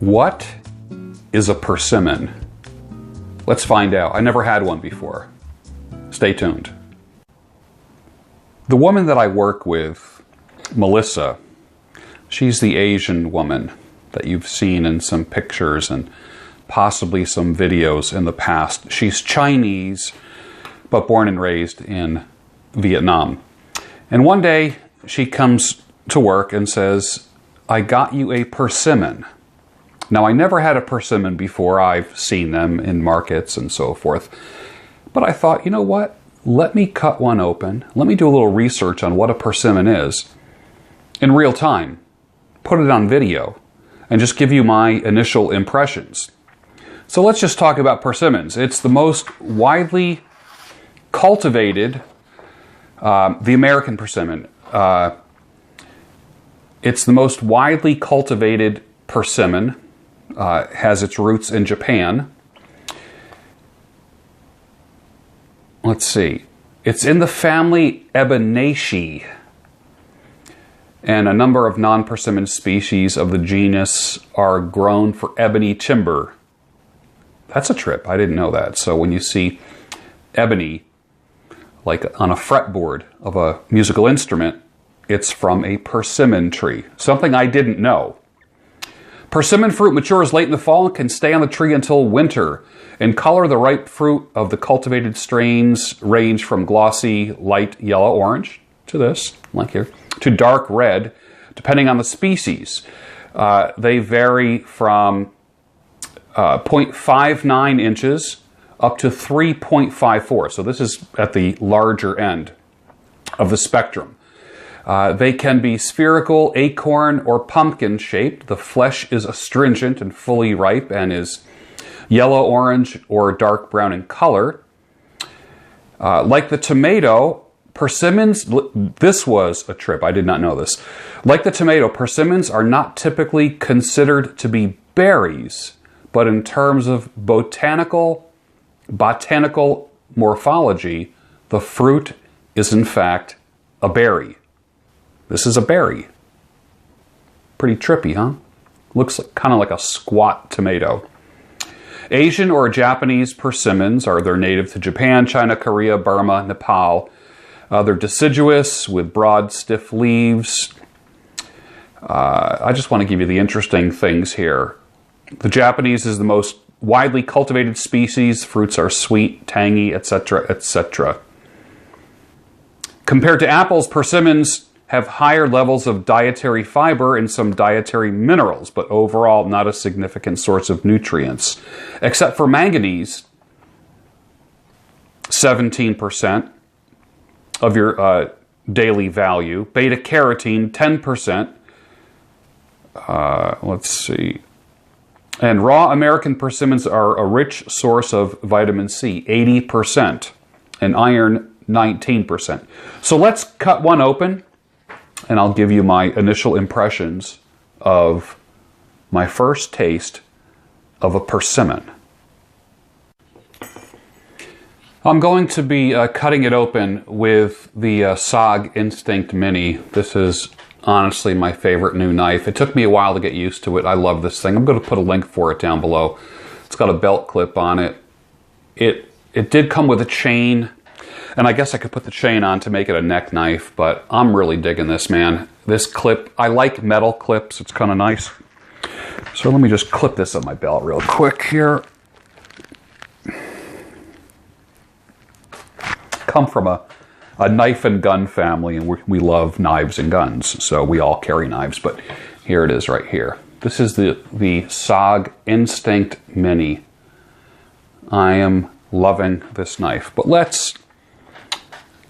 What is a persimmon? Let's find out. I never had one before. Stay tuned. The woman that I work with, Melissa, she's the Asian woman that you've seen in some pictures and possibly some videos in the past. She's Chinese, but born and raised in Vietnam. And one day she comes to work and says, "I got you a persimmon." Now, I never had a persimmon before. I've seen them in markets and so forth. But I thought, you know what? Let me cut one open. Let me do a little research on what a persimmon is in real time. Put it on video and just give you my initial impressions. So let's just talk about persimmons. It's the most widely cultivated, the American persimmon. It's the most widely cultivated persimmon. Has its roots in Japan. Let's see. It's in the family Eboniaceae, and a number of non-persimmon species of the genus are grown for ebony timber. That's a trip. I didn't know that. So when you see ebony, like on a fretboard of a musical instrument, it's from a persimmon tree. Something I didn't know. Persimmon fruit matures late in the fall and can stay on the tree until winter. In color, the ripe fruit of the cultivated strains range from glossy, light yellow-orange to this, like here, to dark red, depending on the species. They vary from 0.59 inches up to 3.54. So this is at the larger end of the spectrum. They can be spherical, acorn, or pumpkin shaped. The flesh is astringent and fully ripe and is yellow-orange or dark brown in color. Like the tomato, persimmons, this was a trip, I did not know this. Like the tomato, persimmons are not typically considered to be berries, but in terms of botanical morphology, the fruit is in fact a berry. This is a berry. Pretty trippy, huh? Looks kind of like a squat tomato. Asian or Japanese persimmons they're native to Japan, China, Korea, Burma, Nepal. They're deciduous with broad, stiff leaves. I just want to give you the interesting things here. The Japanese is the most widely cultivated species. Fruits are sweet, tangy, etc., etc. Compared to apples, persimmons have higher levels of dietary fiber and some dietary minerals, but overall not a significant source of nutrients. Except for manganese, 17% of your daily value. Beta carotene, 10%. Let's see. And raw American persimmons are a rich source of vitamin C, 80%, and iron, 19%. So let's cut one open, and I'll give you my initial impressions of my first taste of a persimmon. I'm going to be cutting it open with the SOG Instinct Mini. This is honestly my favorite new knife. It took me a while to get used to it. I love this thing. I'm going to put a link for it down below. It's got a belt clip on it. It did come with a chain, and I guess I could put the chain on to make it a neck knife, but I'm really digging this, man. This clip, I like metal clips. It's kind of nice. So let me just clip this on my belt real quick here. Come from a knife and gun family, and we love knives and guns, so we all carry knives, but here it is right here. This is the SOG Instinct Mini. I am loving this knife, but let's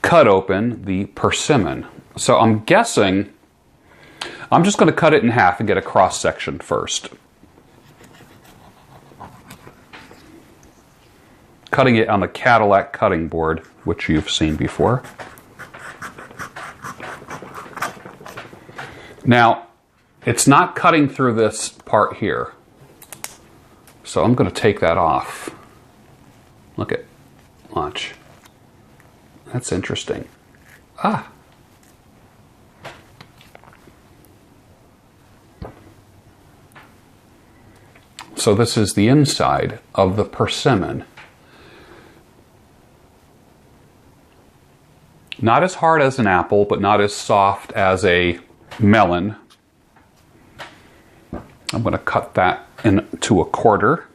cut open the persimmon. So I'm guessing I'm just going to cut it in half and get a cross section first. Cutting it on the Cadillac cutting board, which you've seen before. Now, it's not cutting through this part here. So I'm going to take that off. Look at, watch. That's interesting. Ah. So this is the inside of the persimmon. Not as hard as an apple, but not as soft as a melon. I'm going to cut that into a quarter.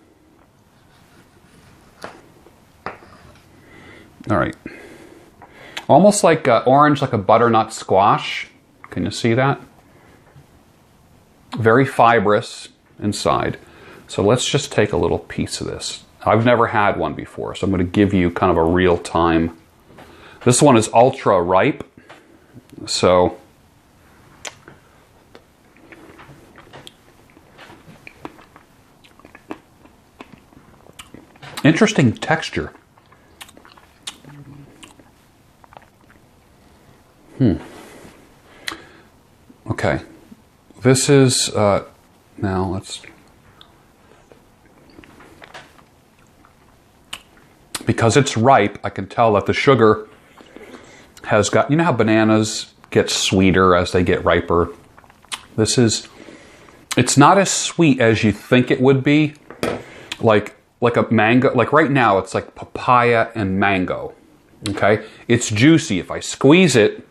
All right. Almost like orange, like a butternut squash. Can you see that? Very fibrous inside. So let's just take a little piece of this. I've never had one before, so I'm going to give you kind of a real time. This one is ultra ripe, so interesting texture. Okay, this is now let's. Because it's ripe, I can tell that the sugar has got, you know how bananas get sweeter as they get riper? It's not as sweet as you think it would be. Like a mango, like right now it's like papaya and mango, okay? It's juicy. If I squeeze it,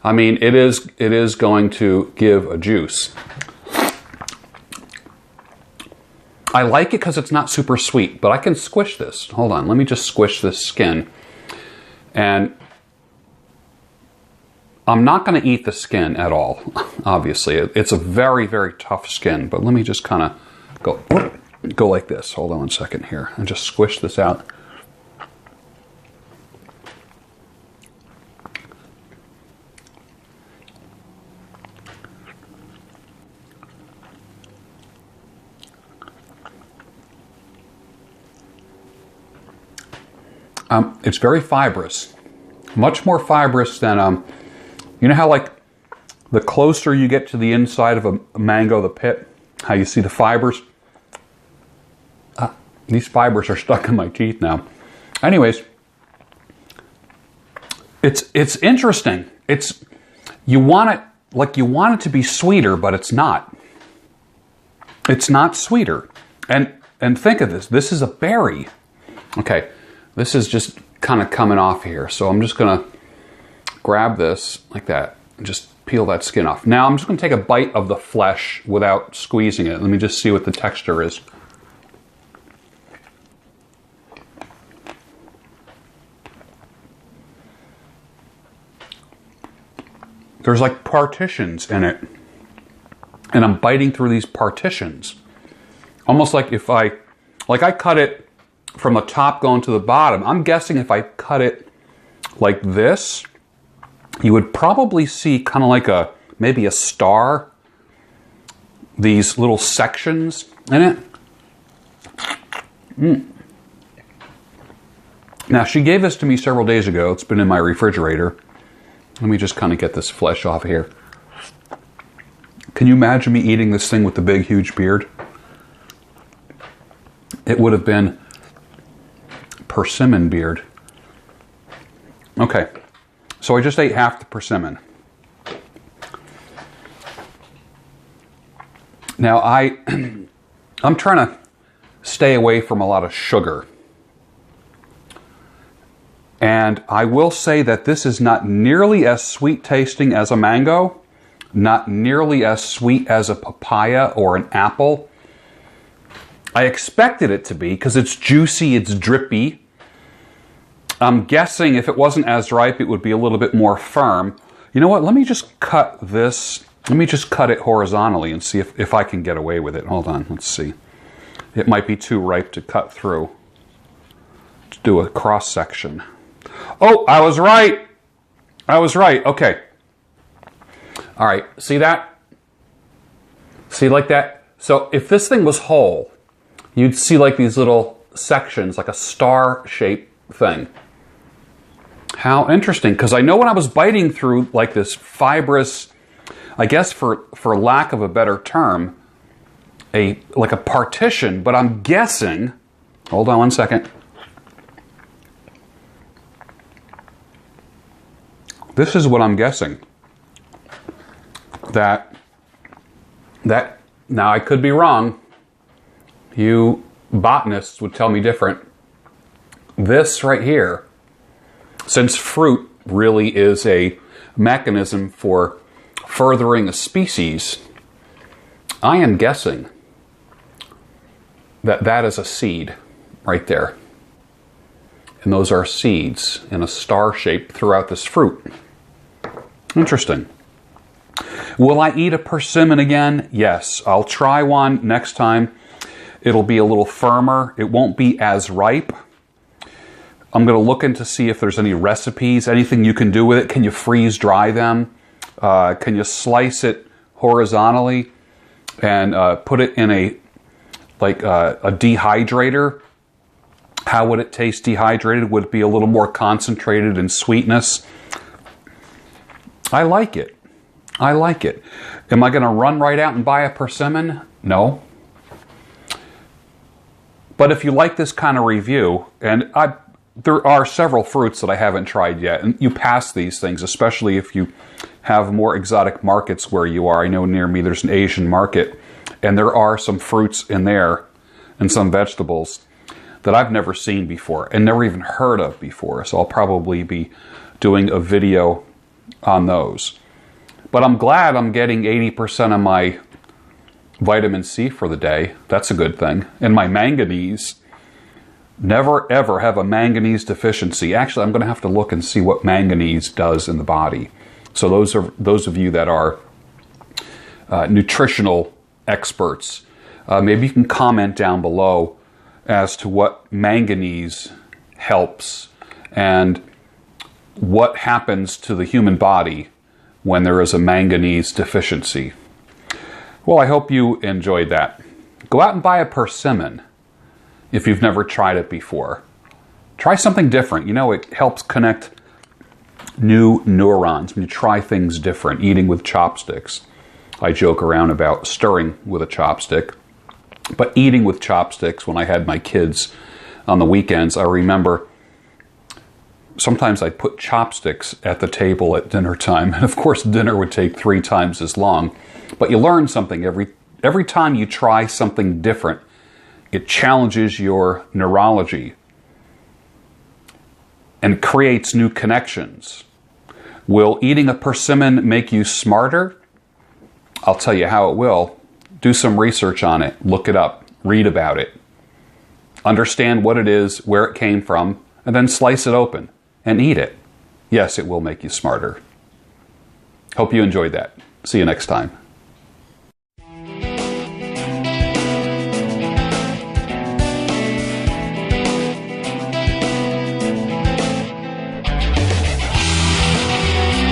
I mean, it is going to give a juice. I like it because it's not super sweet, but I can squish this. Hold on, let me just squish this skin. And I'm not going to eat the skin at all, obviously. It's a very, very tough skin, but let me just kind of go like this. Hold on one second here and just squish this out. It's very fibrous, much more fibrous than, you know how like the closer you get to the inside of a mango, the pit, how you see the fibers? These fibers are stuck in my teeth now. Anyways, it's interesting. You want it to be sweeter, but it's not. It's not sweeter. And think of this. This is a berry. Okay. This is just kind of coming off here. So I'm just going to grab this like that and just peel that skin off. Now I'm just going to take a bite of the flesh without squeezing it. Let me just see what the texture is. There's like partitions in it. And I'm biting through these partitions. Almost like if I cut it from the top going to the bottom. I'm guessing if I cut it like this, you would probably see kind of like maybe a star, these little sections in it. Now, she gave this to me several days ago. It's been in my refrigerator. Let me just kind of get this flesh off of here. Can you imagine me eating this thing with the big, huge beard? It would have been persimmon beard. Okay, so I just ate half the persimmon. Now I'm trying to stay away from a lot of sugar. And I will say that this is not nearly as sweet tasting as a mango, not nearly as sweet as a papaya or an apple. I expected it to be because it's juicy, it's drippy. I'm guessing if it wasn't as ripe, it would be a little bit more firm. You know what? Let me just cut this. Let me just cut it horizontally and see if I can get away with it. Hold on. Let's see. It might be too ripe to cut through. Let's do a cross section. Oh, I was right. I was right. Okay. All right. See that? See like that? So if this thing was whole, you'd see like these little sections, like a star-shaped thing. How interesting, because I know when I was biting through like this fibrous, I guess for lack of a better term, like a partition, but I'm guessing, hold on one second. This is what I'm guessing. That now I could be wrong, You botanists would tell me different. This right here, since fruit really is a mechanism for furthering a species, I am guessing that that is a seed right there. And those are seeds in a star shape throughout this fruit. Interesting. Will I eat a persimmon again? Yes. I'll try one next time. It'll be a little firmer. It won't be as ripe. I'm going to look into see if there's any recipes, anything you can do with it. Can you freeze dry them? Can you slice it horizontally and put it in a dehydrator? How would it taste dehydrated? Would it be a little more concentrated in sweetness? I like it. I like it. Am I going to run right out and buy a persimmon? No. But if you like this kind of review, and there are several fruits that I haven't tried yet, and you pass these things, especially if you have more exotic markets where you are. I know near me there's an Asian market, and there are some fruits in there and some vegetables that I've never seen before and never even heard of before. So I'll probably be doing a video on those. But I'm glad I'm getting 80% of my vitamin C for the day. That's a good thing. And my manganese. Never ever have a manganese deficiency. Actually, I'm going to have to look and see what manganese does in the body. So those of you that are nutritional experts, maybe you can comment down below as to what manganese helps and what happens to the human body when there is a manganese deficiency. Well, I hope you enjoyed that. Go out and buy a persimmon if you've never tried it before. Try something different. You know, it helps connect new neurons when you try things different, eating with chopsticks. I joke around about stirring with a chopstick, but eating with chopsticks when I had my kids on the weekends, I remember sometimes I'd put chopsticks at the table at dinner time, and of course dinner would take 3 times as long. But you learn something every time you try something different. It challenges your neurology and creates new connections. Will eating a persimmon make you smarter? I'll tell you how it will. Do some research on it. Look it up. Read about it. Understand what it is, where it came from, and then slice it open and eat it. Yes, it will make you smarter. Hope you enjoyed that. See you next time.